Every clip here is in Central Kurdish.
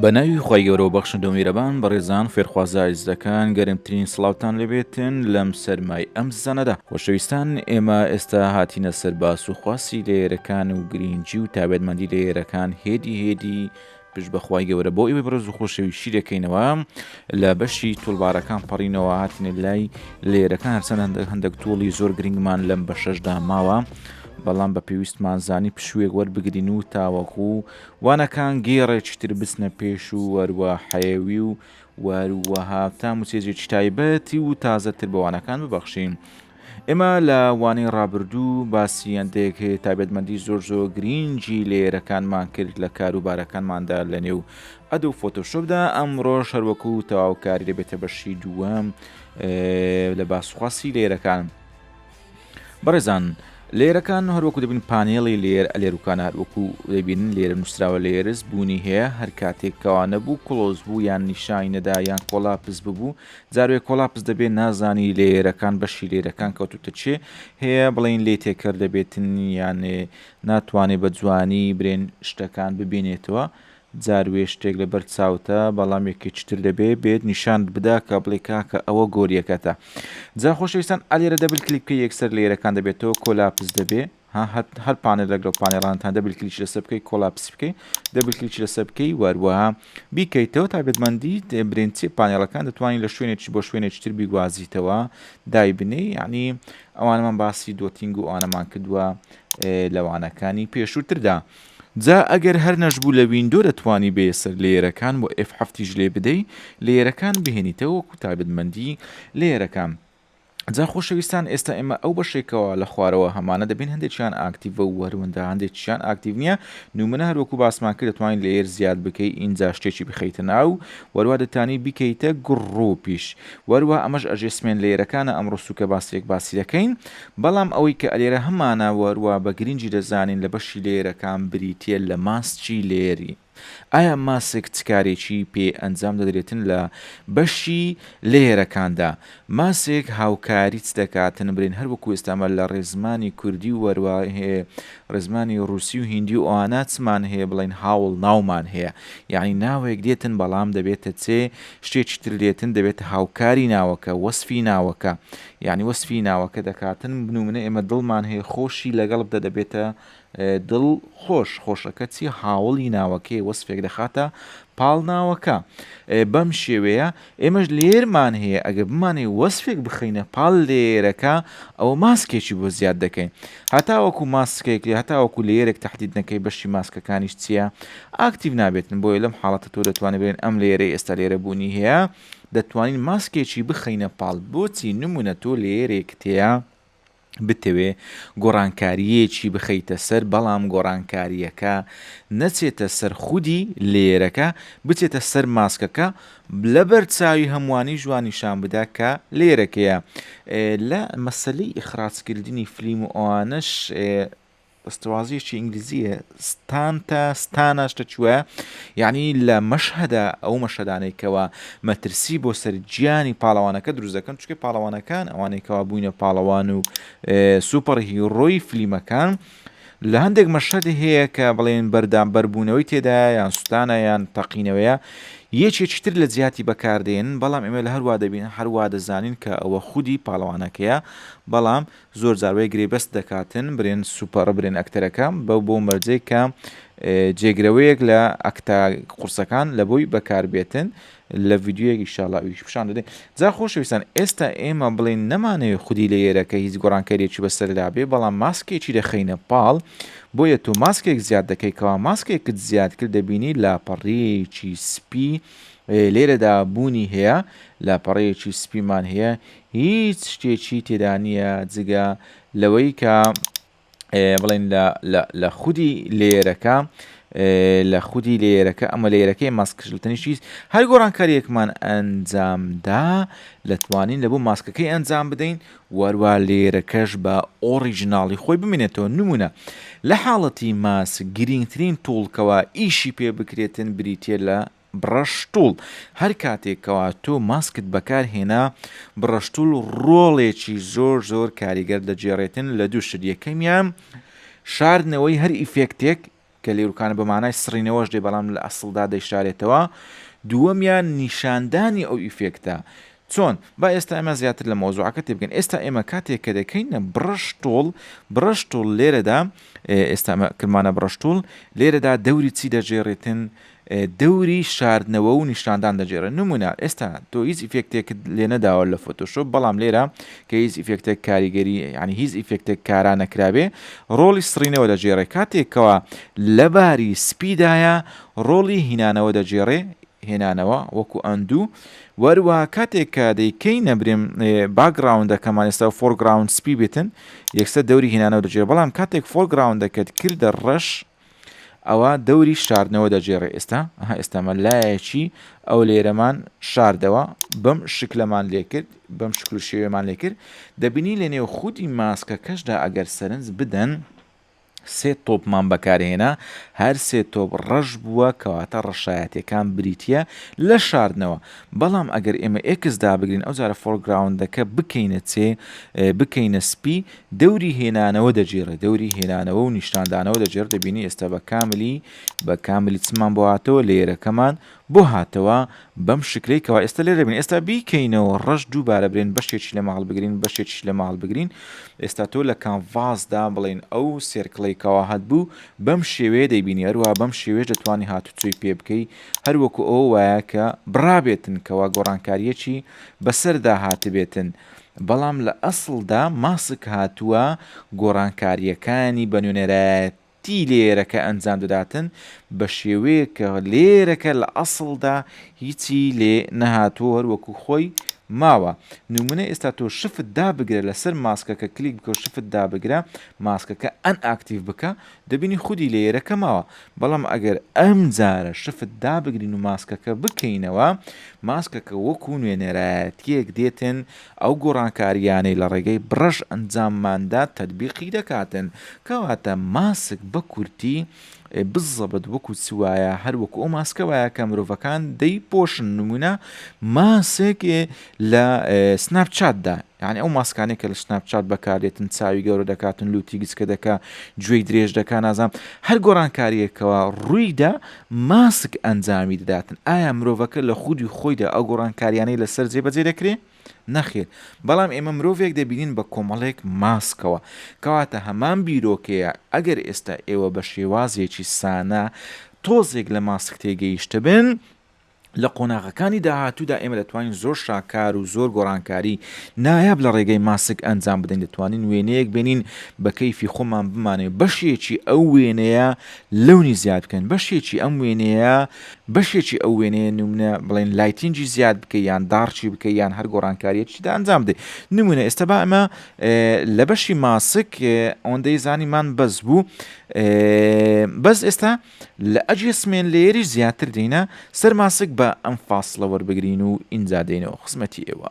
بە ناوی خی گەورە و بەخشندە و میرەبان بەڕێزان فێرخوازە عیزەکان گەرمترین سڵاوتان لەبێتن لەم سەرمای ئەم زانەدا خۆشەویستان ئێمە ئێستا هاتینە سەرباس و خواسی لێرەکان و گرنگجی و تابێتمەندی لێرەکان هێدی پشت بەخوای گەورە بۆ ئێوەی بەڕێز و خۆشەویشتی دەکەینەوە لە بەشی تۆڵبارەکان پەڕینەوە هاتینە لای لێرەکان هەرچەند هەندێک تۆڵی زۆر گرنگمان لەم بەشەشدا ماوە بەڵام بە پێویستمان زانی پشوێک وەربگرین و تاوەکو وانەکان گێڕێکی تر بچنە پێش و وەروە حەیەوی و وەروەها تام و چێژێکی تایبەتی و تازەتر بەوانەکان ببەخشین. ئێمە لە وانەی ڕابردوو باسی هەندێک تایبەتمەندی زۆر گرنگی لێرەکانمان کرد لە کاروبارەکانماندا لە نێو ئەدۆ فۆتۆشۆپدا ئەمڕۆ شەروەکو و تەواوکاری دەبێتە بەشی دووەم لە باسخواسی لێرەکان. بەڕێزان لێرەکان هەروەکو دەبین پانێڵی لێر ئەلێروکان هەروەکو دەبینن لێرە نووسراوە لێرز بوونی هەیە هەر کاتێکەوانە بوو کلۆز بوو یان نیشای نەدا یان کۆلاپس ببوو جاروێ کۆلاپس دەبێت نازانی لێرەکان بەشی لێرەکان کەوتوتە چێ هەیە بڵین لێ تێکرد دەبێتن یانێ ناتوانێت بە جوانی برێن شتەکان ببینێتەوە جاروێ شتێک لە بەر چاوتە بەڵام یەکێکتر دەبێ بێت نیشان بدا کە بڵێ کاکە ئەوە گۆریەکەتە جا خۆشەویستان ئالێرە دەبل کلیککە یەکسەر لێرەکان دەبێتەوە کۆلاپس دەبێ هەر پانێ لەگەڵ پانێڵانتان دەبل کلیک لەسەر بکەی کۆلاپس بکەی دەبل کلیک لەسەر بکەی وەروەها بیکەیتەوە تایبەتمەندی برێنچی پانێڵەکان دەتوانین لە شوێنێکی بۆ شوێنێکی تر بیگوازیتەوە دایبنێ یعنی ئەوانەمان باسی دۆتینگ و ئەوانەمان کردووە لەوانەکانی پێشووتردا. جا ئەگەر هەر نەشبوو لە ویندۆ دەتوانی بێسەر لێرەکان بۆ F7 لێ بدەی لێرەکان بهێنیتەوە وەکو تایبەتمەندی لێرەکان. جا خۆشەویستان ئێستا ئێمە ئەو بەشێکەوە لە خوارەوە هەمانە دەبین هەندێکیان ئاکتیڤە و وەروەندە هەندێکیان ئاکتیڤ نییە نومونە هەروەکو باسمان کرد دەتوانین لێر زیاد بکەی ئینجا شتێکی بخەیتە ناو وەروە دەتانی بیکەیتە گڕۆپیش وەروە ئەمەش ئەژێسمێن لێرەکانە ئەمڕۆ سوکە باسێک باسی دەکەین بەڵام ئەوەی کە ئەلێرە هەمانە وەروە بە گرنگی دەزانین لە بەشی لێرەکان بریتە لە ماسکی لێری. ئایا ماسک چکارێکی پێ ئەنجام دەدرێتن لە بەشی لێرەکاندا ماسێک هاوکاریت دەکاتن برین هەروەکو ئێستامە لە ڕێزمانی کوردی و وەروە هەیە ڕێزمانی ڕووسی و هیندی و ئەواناتمان هەیە بڵین هاوڵ ناومان هەیە یعنی ناوێک دێتن بەڵام دەبێتە چێ شتێکی تر دێتن دەبێت هاوکاری ناوەکە وەسفی ناوەکە یعنی وەسفی ناوەکە دەکاتن بنومنە ئێمە دڵمان هەیە خۆشی لەگەڵ دەبێتە دڵ خۆشەکە چی هاوڵی ناوەکەی وەسفێک دەخاتە پاڵ ناوەکە بەم شێوەیە ئێمەش لێرمان هەیە ئەگە بمانێ وەسفێک بخەینە پاڵ لێرەکە ئەوە ماسکێکی بۆ زیاد دەکەین هەتاوەکو ماسکێک لێ هەتاوەکو لێرێک تهدید نەکەی بەشی ماسکەکانیش چییە ئاکتیڤ نابێتن بۆیە لەم حاڵەتە تۆ دەتوانێت بێن ئەم لێرە ئێستا لێرە بوونی هەیە دەتوانین ماسکێکی بخەینە پاڵ بۆچی نمونە تۆ لێرێک تەیە بتەوێ گۆڕانکاریەکی بخەیتە سەر بەڵام گۆڕانکاریەکە نەچێتە سەر خودی لێرەکە بچێتە سەر ماسکەکە لەبەر چاوی هەمووانی جوانیشان بدا کە لێرەکەیە لە مەسەلەی ئیخراجکردنی فلیم و ئەوانش ئەستوازیەکی ئینگلیزیە ستانە شتە چووە یعنی لە مەشهەدا ئەو مەشهدانێکەوە مەترسی بۆ سەر گیانی پاڵەوانەکە دروست دەکەن چکە پاڵەوانەکان ئەوانێکەوە بووینە پاڵەوان و سوپەر هیرۆی فلیمەکان لە هەندێک مەشهد هەیە کە بڵێن بەردام بەربوونەوەی تێدا یان سوتانە یان تەقینەوەیە یەکێکی تر لە جیاتی بەکاردێن بەڵام ئێمە لە هەروە دەبین هەروە دەزانین کە ئەوە خودی پاڵەوانەکەیە بەڵام زۆر جاروەی گرێبەست دەکاتن برێن سوپەڕ برێن ئەکتەرەکە بۆ مەرجەی کە جێگرەوەیەک لە ئەکتا قورسەکان لە بۆی بەکاربێتن لە ڤیددیوەیەکی ئینشاڵڵا ئەویش پیشان دەدەین جا خۆشەویستان ئێستا ئێمە بڵێن نەمانەوێت خودی لە ئێرەکە هیچ گۆڕانکاریەکی بەسەردا بێ بەڵام ماسکێکی دەخەینە پاڵ بۆیە تۆ ماسکێک زیاد دەکەیتەوە ماسکێکت زیاد کرد دەبینی لاپەڕەیەکی سپی لێرەدا بوونی هەیە لاپەڕەیەکی سپیمان هەیە هیچ شتێکی تێدا نییە جگە لەوەی کە بڵێن لە خودی لێرەکە لە خودی لێرەکە ئەمە لێرەکەی ماسکشلتنیشیز هەر گۆڕانکاریەکمان ئەنجامدا لەتوانین لە بۆ ماسکەکەی ئەنجام بدەین وەروە لێرەکەش بە ئۆریژیناڵی خۆی بمێنێتەوە نمونە لە حاڵەتی ماسک گرنگترین توڵکەوە ئیشی پێ بکرێتن بریتە لە بڕەشتوڵ هەر کاتێکەوە تۆ ماسکت بەکارهێنا بڕەشتوڵ ڕۆڵێکی زۆر کاریگەر دەجێڕێتن لە دوو شت یەکەمیان شاردنەوەی هەر ئیفێکتێک کە لێروکانە بە مانای سڕینەوەش دێ بەڵام لە ئەسڵدا دەیشارێتەوە. دووەمیان نیشاندانی ئەو ئیفێکتە. چۆن با ئێستا ئێمە زیاتر لە مۆزوعەکە تێبگەن. ئێستا ئێمە کاتێک کە دەکەینە بڕشتوڵ لێرەدا ئێستا کلمانە بڕشتوڵ لێرەدا دەوری چی دەجێڕێتن؟ دەوری شاردنەوە و نیشاندان دەجێڕێت. نمونە ئێستا تۆ هیچ ئیفێکتێکت لێ نەداوە لە فۆتۆشۆپ، بەڵام لێرە کە هیچ ئیفێکتێک کاریگەری ینی هیچ ئیفێکتێک کارا نەکرابێ ڕۆڵی سڕینەوە دەجێڕێ. کاتێکەوە لەباری سپیدایە ڕۆڵی هینانەوە دەجێڕێ، هێنانەوە وەکو ئەندوو. وەروە کاتێک کە دەیکەینە برێم باگراوندەکەمان ئێستا فۆرگراوند سپی بێتن یەکسەر دەوری هێنانەوە دەجێڕێ، بەڵام کاتێک فۆرگراوندەکەت کردە ڕەش ئەوە دەوری شاردنەوە دەجێڕێ. ئێستامە لایەکی ئەو لێرەمان شاردەوە بەم شکلەمان لێ کرد، بەم شکل و شێوێمان لێ کرد. دەبینی لە نێو خودی ماسکەکەشدا ئەگەر سەرنج بدەن سێ تۆپمان بەکارهێنا، هەر سێ تۆپ ڕەش بووە کەواتە ڕەشایەتەکان بریتە لە شاردنەوە. بەڵام ئەگەر ئێمە ئێکسدا بگرین ئەو جارە فۆرگراوندەکە بکەینە بکەینە سپی، دەوری هێنانەوە دەجێڕێت، دەوری هێنانەوە و نیشتاندانەوە دەجێڕ. دەبینی ئێستا بە کاملی چمان بۆ هاتەوە لێرەکەمان بۆ هاتەوە بەم شکلەی کەوا ئێستا لێرە بین. ئێستا بیکەینەوە ڕەش دووبارە برێن بەشێکی لە ماڵ بگرین، بەشێکیش لە ماڵ بگرین. ئێستا تۆ لە کانڤاسدا بڵین ئەو سێرکڵەی کەوا هاتبوو بەم شێوەیە دەیبینی، هەروە بەم شێوەیە دەتوانی هاتوچۆی پێ بکەی، هەروەکو ئەو وایە کە بڕابێتن کەوا گۆڕانکاریەکی بەسەردا هاتبێتن. بەڵام لە ئەسڵدا ماسک هاتووە گۆڕانکاریەکانی بە نوێنەرایەتی لێرەکە ئەنجام دەداتن بە شێوەیە کە لێرەکە لە ئەسڵدا هیچی لێ نەهاتووە هەروەکو خۆی ماوە. نمونە ئێستا تۆ شفت دابگرە لەسەر ماسکەکە کلیک بکە و شفت دابگرە، ماسکەکە ئەن ئاکتیڤ بکە، دەبینی خودی لێرەکە ماوە. بەڵام ئەگەر ئەم جارە شفت دابگرین و ماسکەکە بکەینەوە، ماسکەکە وەکو نوێنەرایەتیەک دێتن ئەو گۆڕانکاریانەی لە ڕێگەی بڕەش ئەنجامماندا تەطبیقی دەکاتن. کەواتە ماسک بە کورتی بزەبت وەکو چوایە هەروەکو ئەو ماسکە وایە کە مرۆڤەکان دەیپۆشن. نمونە ماسک لە سناپچاتدا، یعنی ئەو ماسکانێک کە لە سناپچات بەکارێتن، چاوی گەورە دەکاتن، لوتی گچکە دەکا، گوێی درێژ دەکا، نازام هەر گۆڕانکاریەکەوە ڕوویدا ماسک ئەنجامی دەداتن. ئایا مرۆڤەکە لە خودی خۆیدا ئەو گۆڕانکاریانەی لەسەر جێبەجێ دەکرێت؟ نەخێر. بەڵام ئێمە مرۆڤێک دەبینین بە کۆمەڵێک ماسکەوە. کەواتە هەمان بیرۆکەیە ئەگەر ئێستا ئێوە بە شێوازێکی سانە تۆزێک لە ماسک تێگەیشتە بن، لە قۆناغەکانی داهاتوودا ئێمە دەتوانین زۆر شاکار و زۆر گۆڕانکاری نایاب لە ڕێگەی ماسک ئەنجام بدەین. دەتوانین وێنەیەک بێنین بە کەیفی خۆمان بمانێ، بەشێکی ئەو وێنەیە لەونی زیاد بکەن، بەشێکی ئەو وێنەیە نمونە بڵێن لایتینجی زیاد بکە یان دارچی بکە یان هەر گۆڕانکاریەکیدا ئەنجام بدەین. نمونە ئێستا با ئەمە لە بەشی ماسک ئەوەندەی زانیمان بەس بوو، بەس ئێستا لە ئەجێسمێن لێری زیاتر دێنە سەر ماسک بە ئەم فاسڵە وەربگرین و ئینجا دێنەوە خزمەتی ئێوە.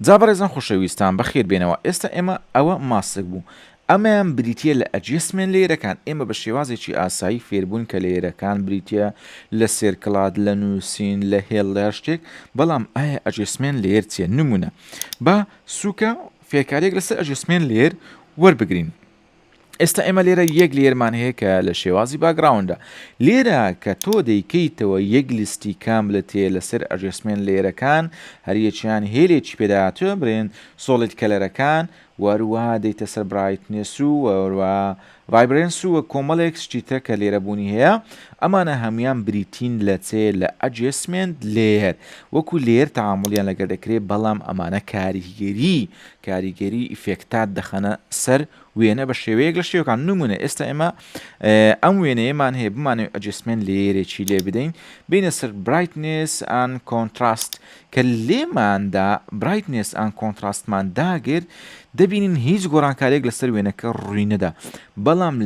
جا بەڕێزان خۆشەویستان بەخێر بێنەوە. ئێستا ئێمە ئەوە ماسک بوو، ئەمەیان بریتە لە ئەجێسمێن لێرەکان. ئێمە بە شێوازێکی ئاسایی فێربوون کە لێرەکان بریتە لە سێرکڵات، لە نووسین، لە هێڵ لە شتێک. بەڵام ئایا ئەجێسمێن لێر چیە؟ نمونە بە سووکە فێکارێک لەسەر ئەجێسمێن لێر وەربگرین. ئێستا ئێمە لێرە یەک لێرمان هەیە کە لە شێوازی باگراوندا. لێرە کە تۆ دەیکەیتەوە یەک لیستی کاملت هەیە لەسەر ئەجێسمێن لێرەکان، هەریەکیان هێلێکی پێداهاتووە برێن سۆڵید کەلەرەکان، وەروە دەیتە سەر برایتنس و وەروە ڤایبرێنس و کۆمەڵێک شتی تر کە لێرە بوونی هەیە. ئەمانە هەمویان بریتین لە لە ئەجێسمێنت لێر، وەکو لێر تەعامڵیان لەگەڵ دەکرێت. بەڵام ئەمانە کاریگەری ئیفێکتات دەخەنە سەر وێنە بە شێوەیەک لە شێوەکان. نمونە ئێستا ئێمە ئەم وێنەیەمان هەیە بمانێت ئەجێسمێن لێرێکی لێ بدەین، بینە سەر برایتنس ئەن کۆنتراست کە لێماندا برایتنس ئەن کۆنتراستمان داگرت، دەبینین هیچ گۆڕانکاریێک لەسەر وێنەکە ڕووی نەدا بەڵام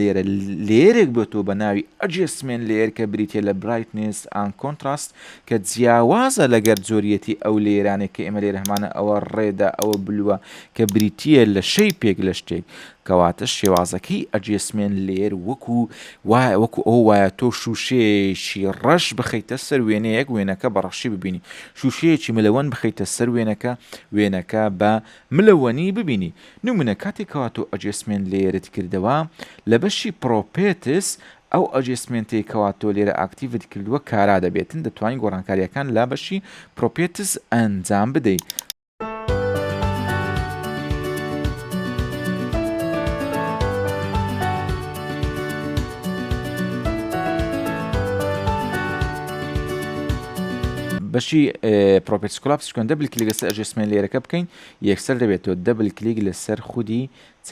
لێرێک بێتەوە بە ناوی ئەجێسمێن لێر کە بریتێ لە برایتنس ئان کۆنتراست کە جیاوازە لەگەر جۆریەتی ئەو لێرانێک کە ئێمە لێرە هەمانە ئەوە ڕێدا ئەوە بلووە کە بریتە لە شەیپێک لە شتێک کەواتە شێوازەکەی ئەجێسمێن لێر وەکو ئەو وایە تۆ شوشەیەکی ڕەش بخەیتە سەر وێنەیەک وێنەکە بەڕەشی ببینی شوشەیەکی ملەوەن بخەیتە سەر وێنەکە بە ملەوەنی ببینی نمونە کاتێکەوە تۆ ئەجێسمێن لێرت کردەوە لە بەشی پرۆپێتس ئەو ئەجێسمنتێکەوە تۆ لێرە ئاکتیڤت کردووە کارا دەبێتن دەتوانین گۆڕانکاریەکان لا بەشی پرۆپێتس ئەنجام بدەیت. بەشی پرۆپێتسکۆلاپ سکۆن دەبل کلیک لەسەر ئەجێسمێن لێرەکە بکەین یەکسەر دەبێتەوە دەبل کلیک لەسەر خودی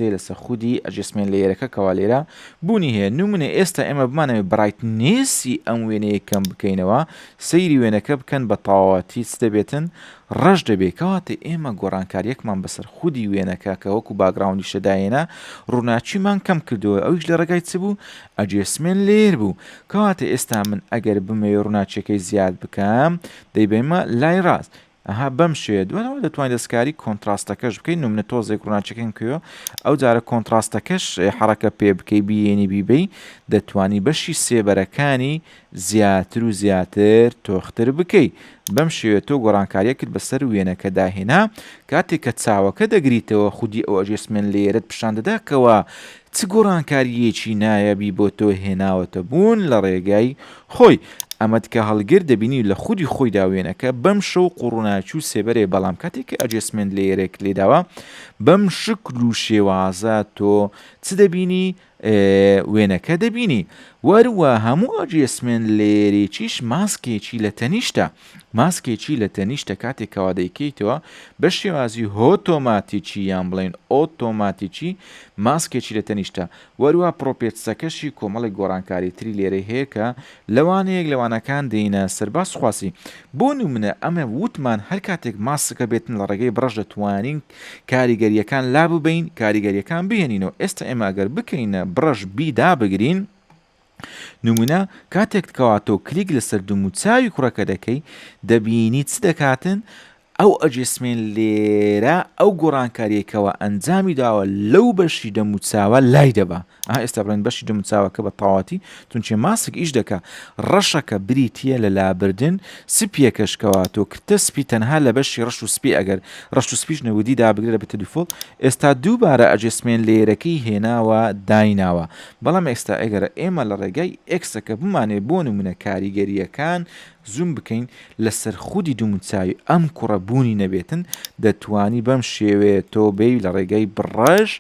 لەسەر خودی ئەجێسمێن لێرەکە کەوا لێرە بوونی هەیە نمونە ئێستا ئێمە بمانەوێت برایتنێسی ئەم وێنەیە کەم بکەینەوە سەیری وێنەکە بکەن بە تەواوەتی چ دەبێتن ڕەش دەبێت کەواتە ئێمە گۆڕانکاریەکمان بەسەر خودی وێنەکە کە وەکو باگراوندی شەداێنە ڕووناچیمان کەم کردووە ئەویش لە ڕێگای چ بوو ئەجێسمێن لێر بوو کەواتە ئێستا من ئەگەر بمەوێ ڕووناچیەکەی زیاد بکەم دەیبێمە لای ڕاست ئەها بەم شێ دوێنەوە دەتوانین دەستکاری کۆنتراستەکەش بکەین نمونە تۆزێک ڕووناچەکەن کوێ ئەو جارە کۆنتراستەکەش حرەکە پێ بکەی بیێنی بیبەی دەتوانی بەشی سێبەرەکانی زیاتر و زیاتر تۆختر بکەی بەم شێوە تۆ گۆڕانکاریەکرد بەسەر وێنەکە داهێنا کاتێک کە چاوەکە دەگریتەوە خودی ئەو ئەجێسمێن لێرت پیشان دەداکەوە چ گۆڕانکاریەکی نایەبی بۆ تۆ هێناوەتە بوون لە ڕێگای خۆی ئەمەد کە هەڵگر دەبینی لە خودی خۆی داوێنەکە بەم شەو قوڕناچی و سێبەرێ بەڵام کاتێککە ئەجێسمێن لێرێک لێداوە بەم شکل و شێوازە تۆ چ دەبینی وێنەکە دەبینی وەروە هەموو ئەجێسمێن لێرێکیش ماسکێکی لە تەنیشتە ماسکێکی لە تەنیشتە کاتێکەوە دەیکەیتەوە بە شێوازی هۆتۆماتیکی یان بڵێن ئۆتۆماتیکی ماسکێکی لە تەنیشتە وەروە پرۆپێتسەکەشی کۆمەڵی گۆڕانکاری تری لێرە هەیە کە لەوانەیەک لەوانەکان دێنە سەرباز خواسی بۆ نمونە ئەمە وتمان هەر کاتێک ماسکەکە بێتن لە ڕێگەی بڕەش دەتوانین کاریگەریەکان لا ببین کاریگەریەکان بهێنینەوە ئێستا ئێمە ئەگەر بکەینە بڕەش بیدا بگرین نمونە کاتێک کەواتۆ کلیک لەسەر دووموچاوی کوڕەکە دەکەی دەبینی چ دەکاتن ئەو ئەجێسمێن لێرە ئەو گۆڕانکاریەکەوە ئەنجامی داوە لەو بەشی دەموچاوە لای دەبا ئێستا بڵێن بەشی دەموچاوەکە بە تەواوەتی چونچێ ماسک ئیش دەکا ڕەشەکە بریتە لە لابردن سپیەکەشکەوە تۆ کردە سپی تەنها لە بەشی ڕەش و سپی ئەگەر ڕەش و سپیش نەودی دابگرێت بێتە دیفۆڵت ئێستا دووبارە ئەجێسمێن لێرەکەی هێناوە دایناوە بەڵام ئێستا ئەگەر ئێمە لە ڕێگای ئێکسەکە بمانێ بۆ نمونە کاریگەریەکان زوم بکەین لەسەر خودی دووموچاوی ئەم کوڕەبوونی نەبێتن دەتوانی بەم شێوەیە تۆ بێی لە ڕێگەی بڕەش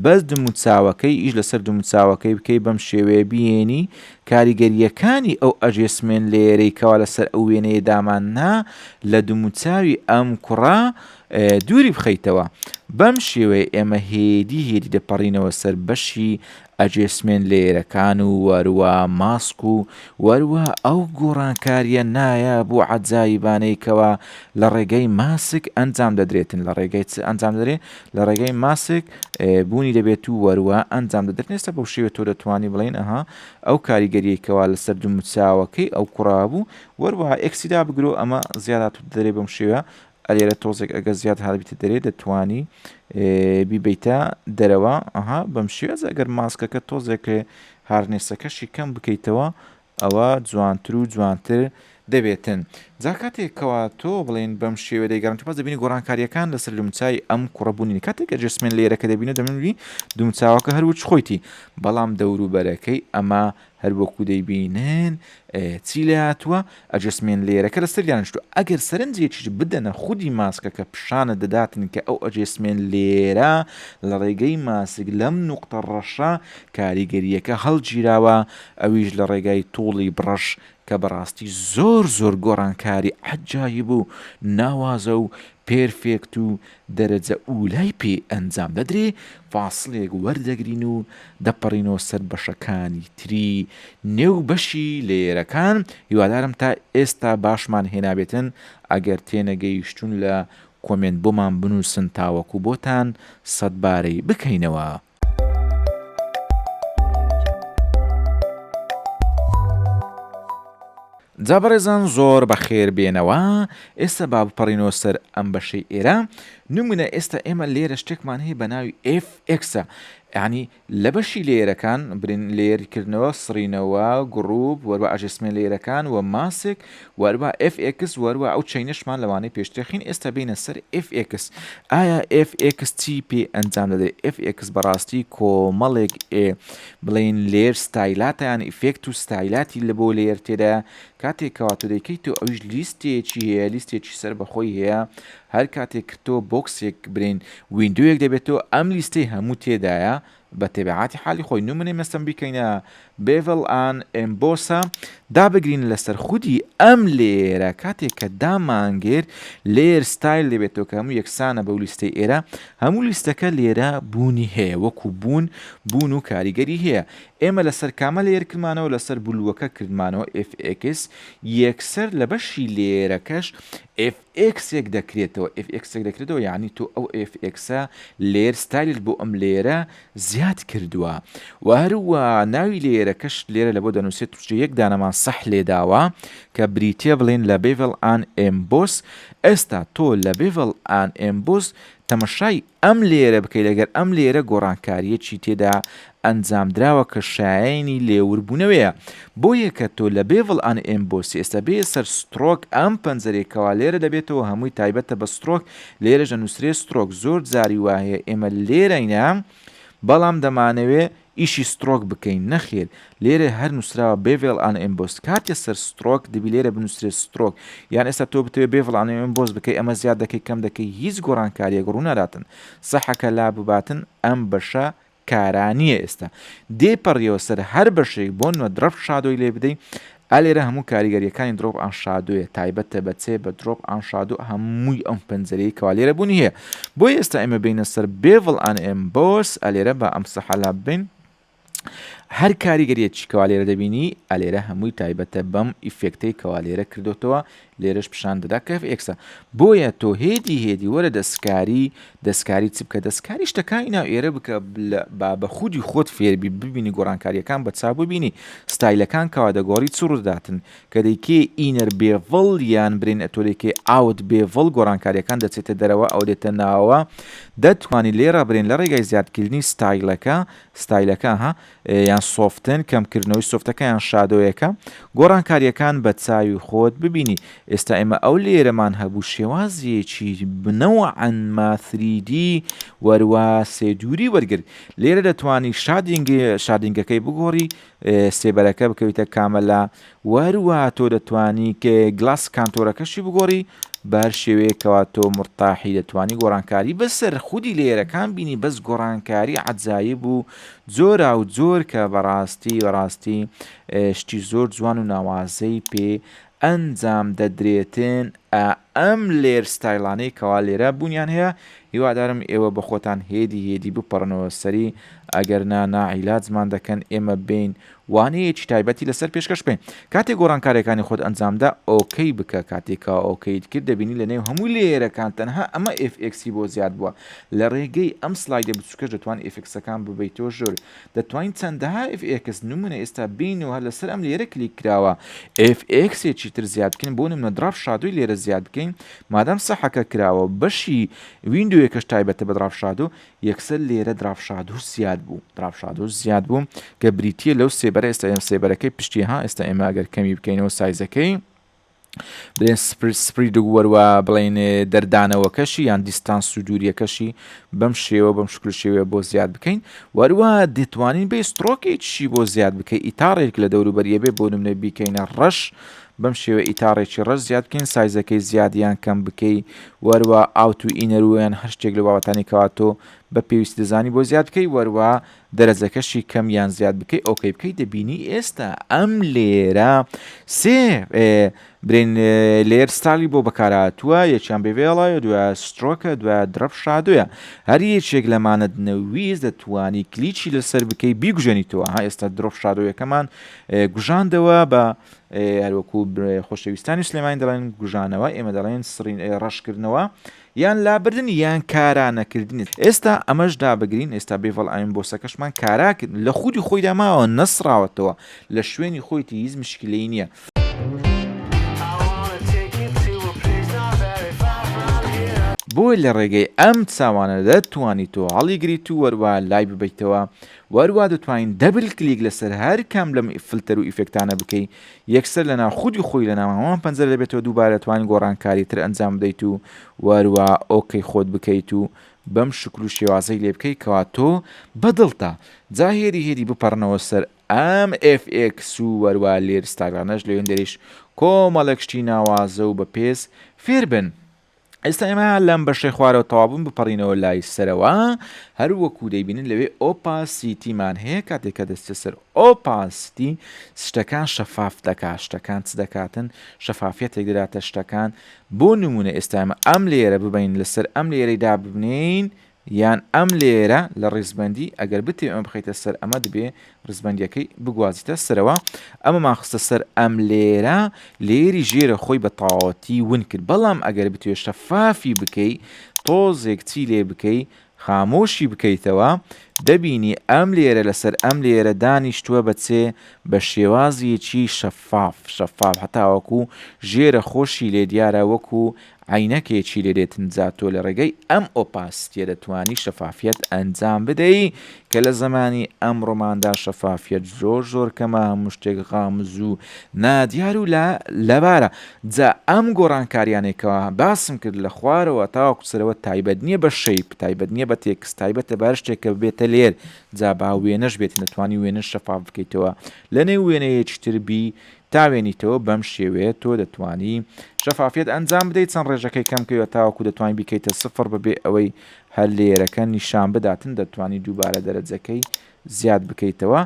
بەس دووموچاوەکەی ئیش لەسەر دووموچاوەکەی بکەی بەم شێوەیە بێنی کاریگەریەکانی ئەو ئەجێسمێن لێرەی کەوا لەسەر ئەو وێنەیە داماننا لە دووموچاوی ئەم کوڕە دووری بخەیتەوە بەم شێوەیە ئێمە هێدی دەپەڕینەوە سەر بەشی ئەجێسمێن لێرەکان و وەروە ماسک و وەروە ئەو گۆڕانکاریە نایە بۆ عەجایبانەیەکەوە لە ڕێگەی ماسک ئەنجام دەدرێتن لە ڕێگەی ئەنجام دەدرێت لە ڕێگەی ماسک بوونی دەبێت و وەروە ئەنجام دەدرێت ئێستا بەو شێوە تۆ دەتوانی بڵێن ئەها ئەو کاریگەریەکەوە لەسەر دووموچاوەکەی ئەو کوڕابوو وەروە ئێکسیدا بگرۆ ئەمە زیادات دەرێ بەم شێوە ئەلێرە تۆزێک ئەگە زیاد هەڵبیتە دەرێ دەتوانی بیبیتە دەرەوە ئەها بەم شێوەز ئەگەر ماسکەکە تۆزێک هارنێسەکەشی کەم بکەیتەوە ئەوە جوانتر و جوانتر دەبێتن جا کاتێکەوە تۆ بڵێن بەم شێوە دەیگەڕن پاس دەبینی گۆڕانکاریەکان لەسەر لومچای ئەم کوڕەبوونی کاتێک ئەجێسمێن لێرەکە دەبینە دەمەوی دوومچاوەکە هەروەک خۆیتی بەڵام دەوروبەرەکەی ئەمە هەروەکو دەیبینن چی لە هاتووە ئەجێسمێن لێرەکە لەسەر یانشتو ئەگەر سەرنجێکیش بدەنە خودی ماسکەکە پیشانە دەداتن کە ئەو ئەجێسمێن لێرە لە ڕێگەی ماسک لەم نوقتە ڕەشە کاریگەریەکە هەڵگیراوە ئەویش لە ڕێگای تۆڵی بڕەش کە بەڕاستی زۆر گۆڕانکاری عەجایب و ناوازە و پێرفێکت و دەرەجە ئولای پێ ئەنجام دەدرێ فاسڵێک وەردەگرین و دەپەڕینەوە سەر بەشەکانی تری نێو بەشی لێرەکان هیوادارم تا ئێستا باشمان هێنابێتن ئەگەر تێنەگەیشتون لە کۆمنت بۆمان بنووسن تاوەکو بۆتان سەدبارەی بکەینەوە. جا بەڕێزان زۆر بەخێر بێنەوە. ئێستا با بپەڕینەوە سەر ئەم بەشەی ئێرە. نمونە ئێستا ئێمە لێرە شتێکمان هەیە بە ناوی FX-ە، یعنی لە بەشی لێرەکان برین لێرکردنەوە سڕینەوە گڕوپ وەروە ئاژێسمێ لێرەکان و ماسک وەروە FX وەروە ئەو چینشمان لەوانەی پێشترخین. ئێستا بینە سەر FX. ئایا FX چی پێ ئەنجام دەدەێت؟ FX بەڕاستی کۆمەڵێک بڵین لێر ستایلاتە یان ئیفێکت و ستایلاتی لە بۆ لێر تێدا کاتێکەوە تۆ دەیکەیت و ئەویش لیستێکی هەیە، لیستێکی سەر بەخۆی هەیە. هەر کاتێک کردۆ بۆکسێک برین ویندۆیەک دەبێتەوە ئەم لیستەی هەموو تێدایە بە تێبعاتی حالی خۆی. نمونەی مەسەن بیکەینە بێڤڵ ئان ئێمبۆسە دابگرین لەسەر خودی ئەم لێرە کاتێک کە دامانگێر لێر ستایل دەبێتەوە کە هەموو یەکسانە بەو لیستەی ئێرە. هەموو لیستەکە لێرە بوونی هەیە، وەکو بوون و کاریگەری هەیە. ئێمە لەسەر کامە لێر کردمانەوە لەسەر بلووەکە کردمانەوە FX یەکسەر لە بەشی لێرەکەش FX-ێک دەکرێتەوە. FX-ێک دەکرێتەوە یعنی تۆ ئەو FX-ە لێر ستایلت بۆ ئەم لێرە زیاد کردووە. و هەروە ناوی لێرەکەش لێرە لە بۆ دەنووسێت یەک دانەمان سەح لێداوە کە بریتێ بڵێن لە بێڤڵ ئان ئێمبۆس. ئێستا تۆ لە بێڤڵ ئان ئێمبۆس تەمەشای ئەم لێرە بکەی لەگەر ئەم لێرە گۆڕانکاریەکی تێدا ئەنجامدراوە کە شایەنی لێوربوونەوەیە. بۆ یەکە تۆ لە بێڤڵ ئان ئێمبۆسی ئێستا بێ سەر سترۆک ئەم پەنجەرێکەوە لێرە دەبێتەوە هەمووی تایبەتە بە سترۆک. لێرەژە نووسرێ سترۆک زۆر جاری وایە ئێمە لێرەینە بەڵام دەمانەوێ ئیشی سترۆک بکەین نەخێر. لێرە هەر نووسراوە بێڤڵ ئان ئێمبۆس کاتێ سەر سترۆک دەبی لێرە بنووسرێت سترۆک. یان ئێستا تۆ بتوێت بێڤڵ ئان ئێمبۆس بکەی ئەمە زیاد دەکەی کەم دەکەی هیچ گۆڕانکاریەک ڕوونەداتن. سەحەکە لا بباتن ئەم بەشە کارانیە. ئێستا دێپەڕیەوە سەر هەر بەشێک بۆ نوە درەف شادۆی لێ بدەین. ئالێرە هەموو کاریگەریەکانی درۆپ ئان شادۆیە تایبەتە بەچێ بە درۆپ ئان شادۆ هەمووی ئەم پەنجەرەی کەوا لێرە بوونی هەیە. بۆی ئێستا ئێمە بینە سەر بێڤڵ ئان ئێمبۆس ئەلێرە بە ئەم سەحەلا بین هەر کاریگەریەکی کەوا لێرە دەبینی ئەلێرە هەمووی تایبەتە بەم ئیفێکتەی کەوا لێرە کردوتەوە. لێرەش پیشان دەدا کە FX-ە. بۆیە تۆ هێدی وەرە دەستکاری چ بکە دەستکاری شتەکانی ناو ئێرە بکە بە خودی خۆت فێربی ببینی گۆڕانکاریەکان بە چاو ببینی ستایلەکان کەوا دەگۆڕی چ ڕووداتن کە دەیکێ ئینەر بێڤڵ یان برین ئەتۆلێکێ ئاوت بێڤڵ گۆڕانکاریەکان دەچێتە دەرەوە ئەو دێتە ناوە. دەتوانانی لێرە برین لە ڕێگای زیادکردنی ستایلەکە یان سۆفتن کەمکردنەوەی سۆفتەکە یان شادۆیەکە گۆڕانکاریەکان بە چاوی خۆت ببینی. ئێستا ئێمە ئەو لێرەمان هەبوو شێوازیەکی بنەوە ئەنما 3D وەروە سێدووری وەرگرت. لێرە دەتوانی شادینگەکەی بگۆڕی سێبەرەکە بکەویتە کامەلا. وەروە تۆ دەتوانی کە گلاس کانتۆرەکەشی بگۆڕی بەر شێوەیەکەوە تۆ مرتاحی دەتوانی گۆڕانکاری بەسەر خودی لێرەکان بینی بەس گۆڕانکاری عجایب و جۆرا و جۆر کە بەڕاستی شتی زۆر جوان و ناوازەی پێ ئەنجام دەدرێتن. ئەم لێر ستایلانەی کەوا لێرە بوونیان هەیە. هیوادارم ئێوە بە خۆتان هێدی بپەڕنەوە سەری ئەگەر ناعیلاجمان دەکەن ئێمە بین وانەیەکی تایبەتی لەسەر پێشکەش بین. کاتێک گۆڕانکاریەکانی خۆت ئەنجامدا ئۆکەی بکە. کاتێکەوە ئۆکەیت کرد دەبینی لە نێو هەموو لێرەکان تەنها ئەمە FX-ی بۆ زیاد بووە. لە ڕێگەی ئەم سلایدە بچووکەش دەتوان FX-ەکان ببیتەوە ژۆر. دەتوانین چەندەها FX نمونە ئێستا بینەوە لەسەر ئەم لێرە کلیک کراوە FX-ێکی تر زیاد بکەین بۆ نمونە دراف شادۆی لێرە زیاد بکەین. مادام سەحەکە کراوە بەشی ویندۆیەکەش تایبەتە بە دراف شادۆ یەکسەر لێرە دراف شادۆ زیاد بوو کە بریتیە لەو سێبەرە. ئێستا ئێمە سێبەرەکەی پشتی ئێستا ئێمە ئەگەر کەمی بکەینەوە سایزەکەی بڵێن سپرید وەروە بڵێن دەردانەوەکەشی یان دیستانس و دووریەکەشی بەم شکل شێوەیە بۆ زیاد بکەین. وەروە دەتوانین بێ سترۆکێکی بۆ زیاد بکەین ئیتارێک لە دەوروبەریە بێ بۆ نمونە بیکەینە ڕەش بەم شێوە ئیتارێکی ڕەش زیاد بکەین سایزەکەی زیادیان کەم بکەی. وەروە ئاوت و ئینەرویان هەر شتێک لە بابەتانی کەواتۆ بە پێویستی دەزانی بۆ زیاد بکەی. وەروە دەرەجەکەشی کەم یان زیاد بکەی ئۆکەی بکەی دەبینی ئێستا ئەم لێرە سێ برین لێر ستالی بۆ بەکارهاتووە. یەکیان بێڤڵە دوای سترۆکە دوای درەف شادۆیە. هەر یەکێک لەمانەت نەویست دەتوانی کلیچی لەسەر بکەی بیگوژێنیتەوە. ئێستا درۆف شادۆیەکەمان گوژاندەوە بە هەروەکو خۆشەویستانی سلێمانی دەڵێن گوژانەوە، ئێمە دەڵێن ڕەشکردنەوە یان لابردن یان کارانەکردنی. ئێستا ئەمەش دابگرین، ئێستا بێڤڵ ئاین بۆسەکەشمان کارا کرد لە خودی خۆیدا ماوە نەسراوەتەوە لە شوێنی خۆیتی هیچ مشکلەی نییە. بۆی لە ڕێگەی ئەم چاوانە دەتوانیت تۆ هەڵیگریت و وەروە لای ببیتەوە، وەروە دەتوانین دەبل کلیک لەسەر هەر کام لەم فلتەر و ئیفێکتانە بکەیت، یەکسەر لەناو خودی خۆی لە ناوەوان پەنجەرە دەبێتەوە دووبارە دەتوانین گۆڕانکاری تر ئەنجام بدەیت و وەروە ئۆکەی خۆت بکەیت و بەم شکل و شێوازەی لێ بکەیت کەوا تۆ بەدڵتە جا هێری بپەڕنەوە سەر ئەم FX و وەروە لێر ستاگرانەش لەوێن دەریش کۆمەڵێک شتی ناوازە و بە پێس فێر بن. ئێستا ئێمە لەم بەشەی خوارەوە تەوابوون بپەڕینەوە لای سەرەوە، هەروەکو دەیبینن لەوێ ئۆپاسیتیمان هەیە. کاتێککە دەستە سەر ئۆپاسیتی شتەکان شەفاف دەکات، شتەکان چ دەکاتن شەفافیەتێک دەداتە شتەکان. بۆ نمونە ئێستا ئێمە ئەم لێرە ببین لەسەر ئەم لێرەیدا ببنین یان ئەم لێرە لە ڕێزبەندی ئەگەر بتێ ئەمە بخیتە سەر ئەمە دەبێ ڕێزبەندیەکەی بگوازیتە سەرەوە. ئەمە ماخستە سەر ئەم لێرە لێری ژێرە خۆی بە تەواوەتی ون کرد، بەڵام ئەگەر بتوێ شەفافی بکەی تۆزێک چی لێ بکەی خامۆشی بکەیتەوە دەبینی ئەم لێرە لەسەر ئەم لێرە دانیشتووە بەچێ بە شێوازیەکی شەفاف هەتاوەکو ژێرە خۆشی لێ دیارە وەکو عینەکێکی لێرێتن جاتۆ لە ڕێگەی ئەم ئۆپاسیتیە دەتوانی شەفافیت ئەنجام بدەی کە لە زمانی ئەمڕۆماندا شەفافیت زۆر کەمە، هەموو شتێک غامز و نادیار و لەبارە. جا ئەم گۆڕانکاریانێکەوە باسم کرد لە خوارەوە تاوەکو سەرەوە تایبەت نییە بە شەیپ، تایبەت نییە بە تێکس، تایبەتە بەر شتێکە بێتە لێر جا با وێنەش بێت نەتوانی وێنە شەفاف بکەیتەوە لە نێو وێنەیەکی تربی تاوێنیتەوە. بەم شێوەیە تۆ دەتوانی شەفافیت ئەنجام بدەیت چەند ڕێژەکەی کەمکەوە تاوەکو دەتوانین بکەیتە سفر ببێ ئەوەی هەر لێرەکە نیشان بداتن دەتوانی دووبارە دەرەجەکەی زیاد بکەیتەوە.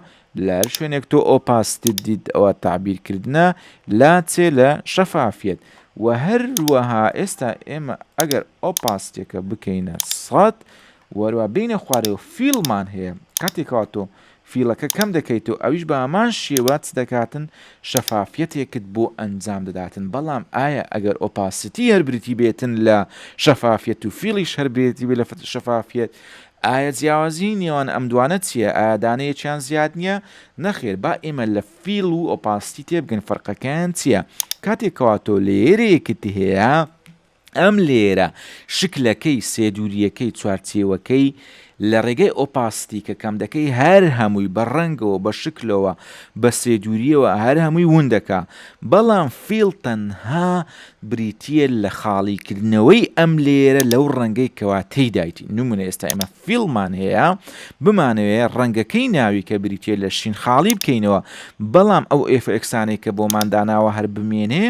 لە هەر شوێنێک تۆ ئۆپاسیتی دیت ئەوە تعبیرکردنە لا چێ لە شەفافیت. و هەروەها ئێستا ئێمە ئەگەر ئۆپاسیتێکە بکەینە 100 وەروە بینە خوارەوە فیلمان هەیە، کاتێکەوە تۆ فیلەکە کەم دەکەیت و ئەویش بە ئەمان شێوات دەکاتن شەفافیەتێکت بۆ ئەنجام دەداتن. بەڵام ئایا ئەگەر ئۆپاسیتی هەربریتی بێتن لە شەفافیەت و فیلیش هەربێتی بێ لە شەفافیەت ئایا جیاوازی نێوان ئەم دوانە چییە؟ ئایا دانەیەکیان زیاد نییە؟ نەخێر، با ئێمە لە فیل و ئۆپاسیتی تێبگەن فەرقەکەیان چییە. کاتێکەوە تۆ لێرەیەکت هەیە ئەم لێرە شکلەکەی سێدووریەکەی چوارچێوەکەی لە ڕێگەی ئۆپاسیتی کە کەم دەکەی هەر هەمووی بە ڕەنگەوە بە شکلەوە بە سێدووریەوە هەر هەمووی ون دەکا. بەڵام فیل تەنها بریتیە لە خاڵیکردنەوەی ئەم لێرە لەو ڕەنگەی کەوا تێدایتی. نمونە ئێستا ئێمە فیلمان هەیە بمانەوەیە ڕەنگەکەی ناوی کە بریتیە لە شین خاڵی بکەینەوە، بەڵام ئەو FXانەی کە بۆمان داناوە هەر بمێنێ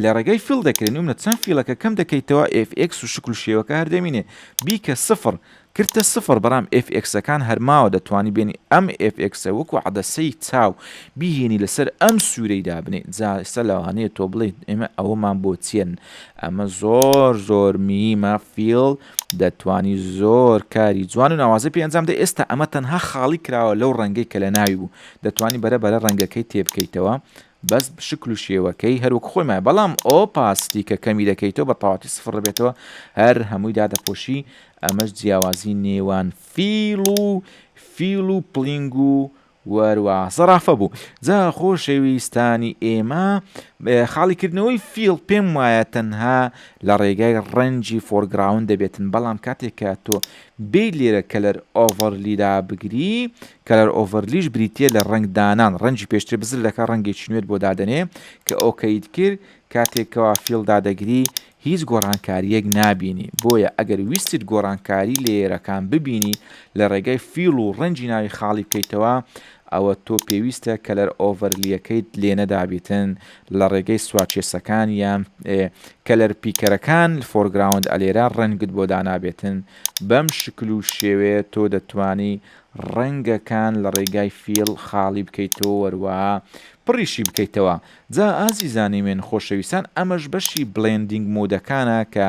لە ڕێگەی فیل دەکرێن. نمونە چەند فیلەکە کەم دەکەیتەوە FX و شکل و شێوەکە هەردەمینێ بیکە سفر کردتە سفر، بەڵام FXەکان هەرماوە دەتوانی بێنی ئەم FXە وەکو عەدەسەی چاو بیهێنی لەسەر ئەم سوورەیدا بنێ. جا ئێستا لەوانەیە تۆ بڵێیت ئێمە ئەوەمان بۆ چێن، ئەمە زۆر میمە فیل دەتوانی زۆر کاری جوان و ناوازە پێ ئەنجام بدەیت. ئێستا ئەمە تەنها خاڵی کراوە لەو ڕەنگەی کە لە ناوی بوو، دەتوانی بەرەبەرە ڕەنگەکەی تێبکەیتەوە بەس شکل و شێوەکەی هەروەک خۆیمە. بەڵام ئۆپاسیتی کە کەمی دەکەیتەوە بە تەواوەتی سفر بێتەوە هەر هەمووی دادەپۆشی. ئەمەش جیاوازی نێوان فیل و پلینگ و وەروە زەرافە بوو. جا خۆشەویستانی ئێمە خاڵیکردنەوەی فیل پێم وایە تەنها لە ڕێگای ڕەنجی فۆرگراون دەبێتن، بەڵام کاتێککە تۆ بێ لێرە کەلەر ئۆڤەرلیدا بگری کەلەر ئۆڤەرلیش بریتە لە ڕنگدانان، ڕەنجی پێشتر بزر دەکە ڕەنگێکی نوێت بۆ دادنێ کە ئۆکەیت کرد کاتێکەوە فیلدا دەگری هیچ گۆڕانکاریەک نابینی. بۆیە ئەگەر ویستیت گۆڕانکاری لێرەکان ببینی لە ڕێگای فیل و ڕەنجی ناوی خاڵی بکەیتەوە ئەوە تۆ پێویستە کەلەر ئۆڤەرلیەکەیت لێنە دابێتن لە ڕێگەی سوارچێسەکان یان کەلەر پیکەرەکان فۆرگراوند ئەلێرە ڕەنگت بۆ دانابێتن. بەم شکل و شێوەیە تۆ دەتوانی ڕەنگەکان لە ڕێگای فیل خاڵی بکەیتەوە وەروە پڕیشی بکەیتەوە. جا ئازیزانی من خۆشەویستان ئەمەش بەشی بڵێندینگ مۆدەکانە کە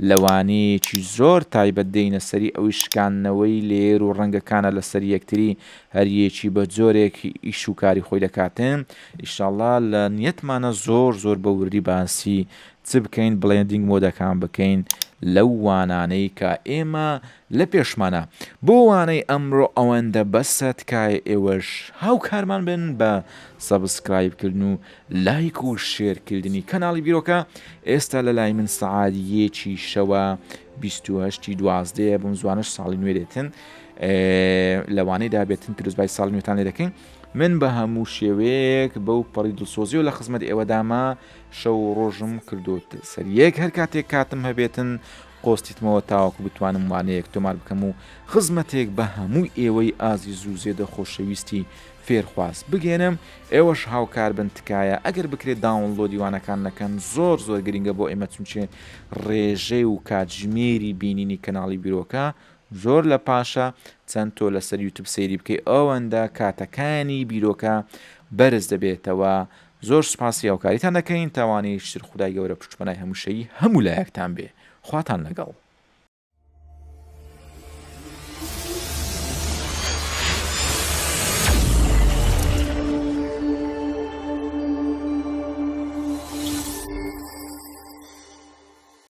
لەوانەیەکی زۆر تایبەت دێنە سەری ئەوی شکاندنەوەی لێر و ڕەنگەکانە لەسەر یەکتری هەریەکی بە جۆرێک ئیش و کاری خۆی دەکاتن. ئیشاڵڵا لە نیەتمانە زۆر بە وردی باسی چ بکەین بڵێندینگ مۆدەکان بکەین لەو وانانەی کە ئێمە لە پێشمانە. بۆ وانەی ئەمڕۆ ئەوەندە بەسە تکایە ئێوەش هاوکارمان بن بە سەبسکرایبکردن و لایک و شێرکردنی کەناڵی بیرۆکە. ئێستا لە لای من سەعادیەکی شەوە 28/12 بم زوانش ساڵی نوێ دێتن لەوانەی دابێتن پیرۆزبای ساڵی نوێتان لێ دەکەین. من بە هەموو شێوەیەک بەو پەڕی دڵسۆزی و لە خزمەت ئێوەداما شەو ڕۆژم کردوت سەریەک هەر کاتێک کاتم هەبێتن قۆستیتمەوە تاوەکو بتوانم وانەیەک تۆمار بکەم و خزمەتێک بە هەموو ئێوەی ئازیز و زێدە خۆشەویستی فێرخواست بگێنم. ئێوەش هاوکار بن تکایە ئەگەر بکرێت داونلۆدی وانەکان نەکەن زۆر گرینگە بۆ ئێمە چونچێ ڕێژەی و کاتژمێری بینینی کەناڵی بیرۆکە زۆر لە پاشە چەند تۆ لەسەر یوتیوب سەیری بکەی ئەوەندە کاتەکانی بیرۆکە بەرز دەبێتەوە. زۆر سوپاسی هاوکاریتان دەکەین تاوانەی شتر خودای گەورە پشتمەنای هەمووشەیی هەموو لایەکتان بێ. خواتان لەگەڵ.